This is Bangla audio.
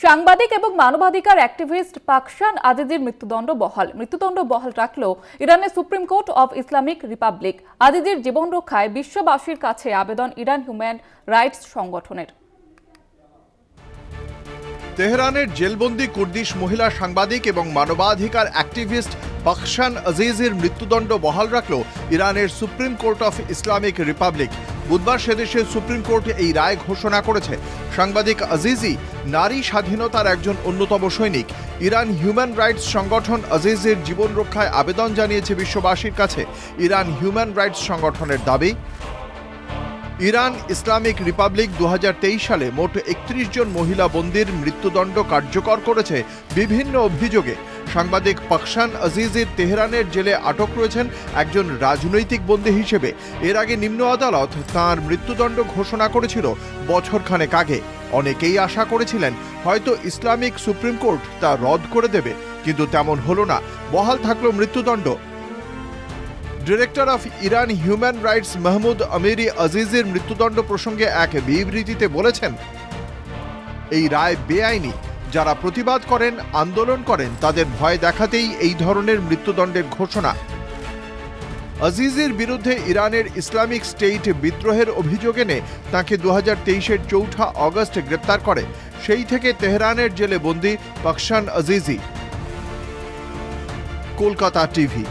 সাংবাদিক এবং মানবাধিকার অ্যাক্টিভিস্ট পাকশান আজিজির মৃত্যুদণ্ড বহাল রাখল ইরানের supreme court of Islamic republic. আজিজির জীবন রক্ষায় বিশ্ববাসীর কাছে আবেদন ইরান হিউম্যান রাইটস সংগঠনের। তেহরানের জেলবন্দি কুর্দিশ মহিলা সাংবাদিক এবং মানবাধিকার অ্যাক্টিভিস্ট পাকশান আজিজির মৃত্যুদণ্ড বহাল রাখল ইরানের supreme court of Islamic Republic. বুধবার সেদেশের সুপ্রিম কোর্ট এই রায় ঘোষণা করেছে। সাংবাদিক আজিজি নারী স্বাধীনতার একজন অন্যতম সৈনিক। ইরান হিউম্যান রাইটস সংগঠন আজিজির জীবন রক্ষায় আবেদন জানিয়েছে বিশ্ববাসীর কাছে। ইরান হিউম্যান রাইটস সংগঠনের দাবি, ইরান ইসলামিক রিপাবলিক 2023 সালে মোট 31 জন মহিলা বন্দীর মৃত্যুদণ্ড কার্যকর করেছে বিভিন্ন অভিযোগে। সাংবাদিক পাকশান আজিজির তেহরানের জেলে আটক রয়েছেন একজন রাজনৈতিক বন্দী হিসেবে। এর আগে নিম্ন আদালত তাঁর মৃত্যুদণ্ড ঘোষণা করেছিল বছরখানেক আগে। অনেকেই আশা করেছিলেন হয়তো ইসলামিক সুপ্রিম কোর্ট তা রদ করে দেবে, কিন্তু তেমন হলো না, বহাল থাকলো মৃত্যুদণ্ড। Director of Iran human rights Mahmood Amiri আজিজির মৃত্যুদণ্ড প্রসঙ্গে এক বিবৃতিতে বলেছেন, এই রায় বেআইনি। যারা প্রতিবাদ করেন, আন্দোলন করেন, তাদের ভয় দেখাতেই এই ধরনের মৃত্যুদণ্ডের ঘোষণা। আজিজির বিরুদ্ধে ইরানের ইসলামিক স্টেট বিদ্রোহের অভিযোগ এনে তাঁকে 2023-এর 4 আগস্ট গ্রেপ্তার করে। সেই থেকে তেহরানের জেলে বন্দী পাকশান আজিজি। কলকাতা টিভি।